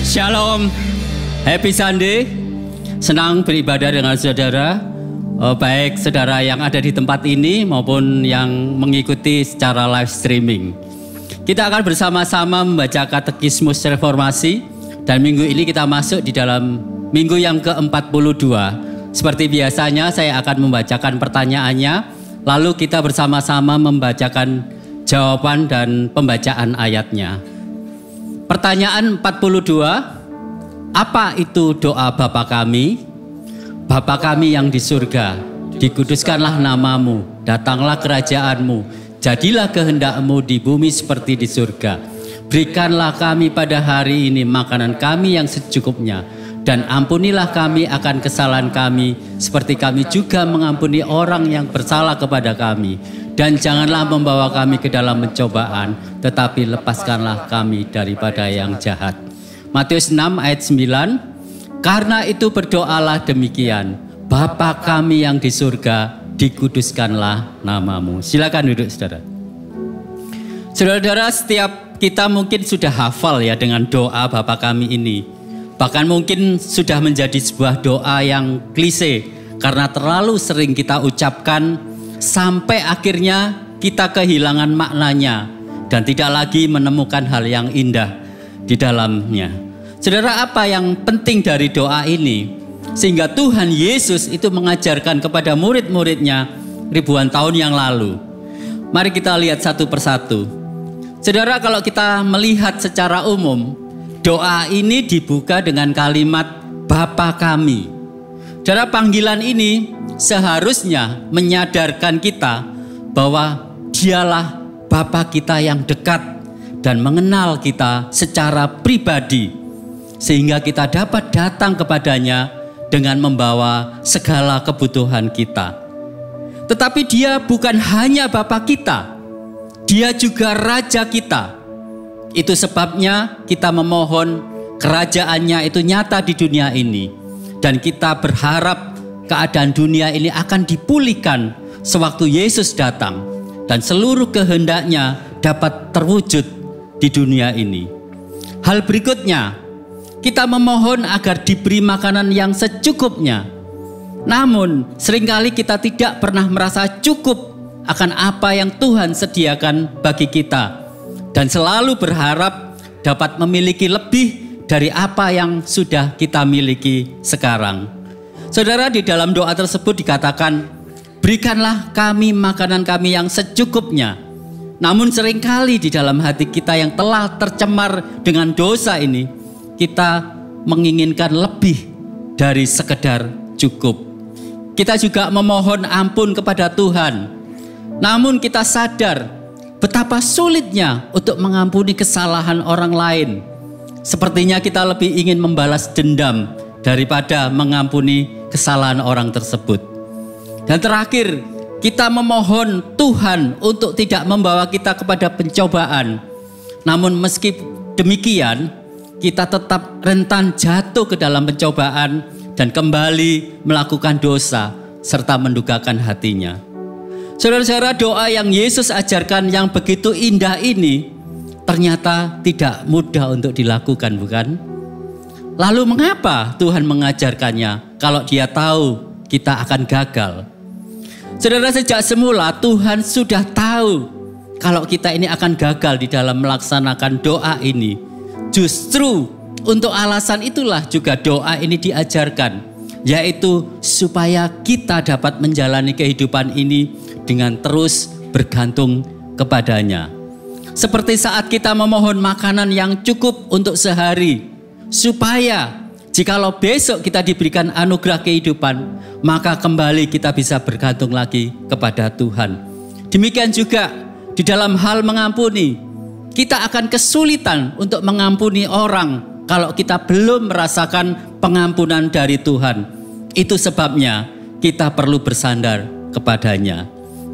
Shalom, Happy Sunday. Senang beribadah dengan saudara, baik saudara yang ada di tempat ini maupun yang mengikuti secara live streaming. Kita akan bersama-sama membaca Katekismus Reformasi, dan minggu ini kita masuk di dalam minggu yang ke-42. Seperti biasanya saya akan membacakan pertanyaannya, lalu kita bersama-sama membacakan jawaban dan pembacaan ayatnya. Pertanyaan 42, apa itu doa Bapa kami? Bapa kami yang di surga, dikuduskanlah namamu, datanglah kerajaanmu, jadilah kehendakmu di bumi seperti di surga. Berikanlah kami pada hari ini makanan kami yang secukupnya, dan ampunilah kami akan kesalahan kami, seperti kami juga mengampuni orang yang bersalah kepada kami. Dan janganlah membawa kami ke dalam pencobaan, tetapi lepaskanlah kami daripada yang jahat. Matius 6 ayat 9, karena itu berdoalah demikian, Bapa kami yang di surga, dikuduskanlah namamu. Silakan duduk saudara. Saudara-saudara, setiap kita mungkin sudah hafal ya dengan doa Bapa kami ini. Bahkan mungkin sudah menjadi sebuah doa yang klise, karena terlalu sering kita ucapkan sampai akhirnya kita kehilangan maknanya dan tidak lagi menemukan hal yang indah di dalamnya. Saudara, apa yang penting dari doa ini? Sehingga Tuhan Yesus itu mengajarkan kepada murid-muridnya ribuan tahun yang lalu. Mari kita lihat satu persatu. Saudara, kalau kita melihat secara umum, doa ini dibuka dengan kalimat Bapa kami. Saudara, panggilan ini seharusnya menyadarkan kita bahwa Dialah Bapa kita yang dekat dan mengenal kita secara pribadi, sehingga kita dapat datang kepadanya dengan membawa segala kebutuhan kita. Tetapi Dia bukan hanya Bapa kita, Dia juga Raja kita. Itu sebabnya kita memohon kerajaannya itu nyata di dunia ini, dan kita berharap keadaan dunia ini akan dipulihkan sewaktu Yesus datang dan seluruh kehendaknya dapat terwujud di dunia ini. Hal berikutnya, kita memohon agar diberi makanan yang secukupnya. Namun seringkali kita tidak pernah merasa cukup akan apa yang Tuhan sediakan bagi kita, dan selalu berharap dapat memiliki lebih dari apa yang sudah kita miliki sekarang. Saudara, di dalam doa tersebut dikatakan, berikanlah kami makanan kami yang secukupnya. Namun seringkali di dalam hati kita yang telah tercemar dengan dosa ini, kita menginginkan lebih dari sekedar cukup. Kita juga memohon ampun kepada Tuhan. Namun kita sadar betapa sulitnya untuk mengampuni kesalahan orang lain. Sepertinya kita lebih ingin membalas dendam daripada mengampuni kesalahan orang tersebut. Dan terakhir, kita memohon Tuhan untuk tidak membawa kita kepada pencobaan. Namun meski demikian, kita tetap rentan jatuh ke dalam pencobaan dan kembali melakukan dosa serta mendukakan hatinya. Saudara-saudara, doa yang Yesus ajarkan yang begitu indah ini ternyata tidak mudah untuk dilakukan, bukan? Lalu mengapa Tuhan mengajarkannya kalau Dia tahu kita akan gagal? Saudara, sejak semula Tuhan sudah tahu kalau kita ini akan gagal di dalam melaksanakan doa ini. Justru untuk alasan itulah juga doa ini diajarkan, yaitu supaya kita dapat menjalani kehidupan ini dengan terus bergantung kepadanya. Seperti saat kita memohon makanan yang cukup untuk sehari, supaya jikalau besok kita diberikan anugerah kehidupan, maka kembali kita bisa bergantung lagi kepada Tuhan. Demikian juga di dalam hal mengampuni, kita akan kesulitan untuk mengampuni orang kalau kita belum merasakan pengampunan dari Tuhan. Itu sebabnya kita perlu bersandar kepadanya.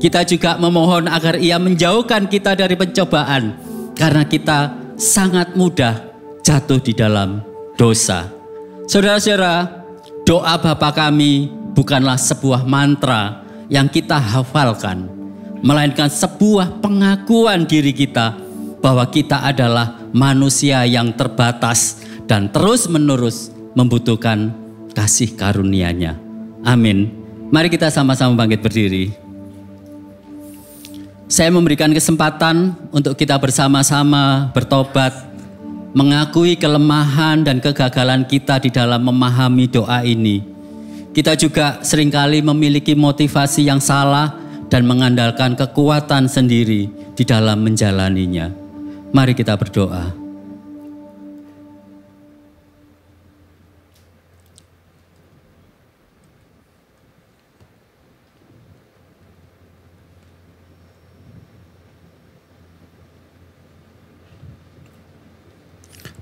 Kita juga memohon agar Ia menjauhkan kita dari pencobaan, karena kita sangat mudah jatuh di dalam dosa. Saudara-saudara, doa Bapa kami bukanlah sebuah mantra yang kita hafalkan, melainkan sebuah pengakuan diri kita bahwa kita adalah manusia yang terbatas dan terus-menerus membutuhkan kasih karunia-Nya. Amin. Mari kita sama-sama bangkit berdiri. Saya memberikan kesempatan untuk kita bersama-sama bertobat, mengakui kelemahan dan kegagalan kita di dalam memahami doa ini. Kita juga seringkali memiliki motivasi yang salah dan mengandalkan kekuatan sendiri di dalam menjalaninya. Mari kita berdoa.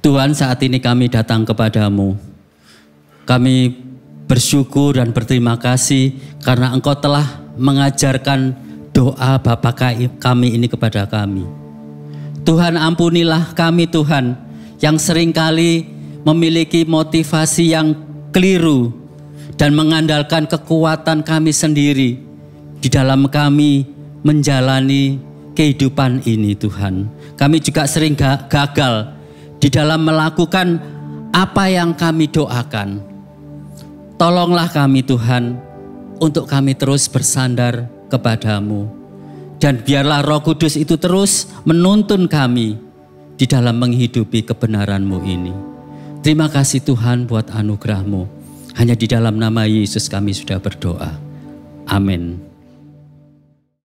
Tuhan, saat ini kami datang kepadamu. Kami bersyukur dan berterima kasih karena Engkau telah mengajarkan doa Bapa kami ini kepada kami. Tuhan, ampunilah kami Tuhan yang seringkali memiliki motivasi yang keliru dan mengandalkan kekuatan kami sendiri di dalam kami menjalani kehidupan ini Tuhan. Kami juga sering gagal di dalam melakukan apa yang kami doakan. Tolonglah kami Tuhan, untuk kami terus bersandar kepadamu. Dan biarlah Roh Kudus itu terus menuntun kami di dalam menghidupi kebenaran-Mu ini. Terima kasih Tuhan buat anugerah-Mu. Hanya di dalam nama Yesus kami sudah berdoa. Amin.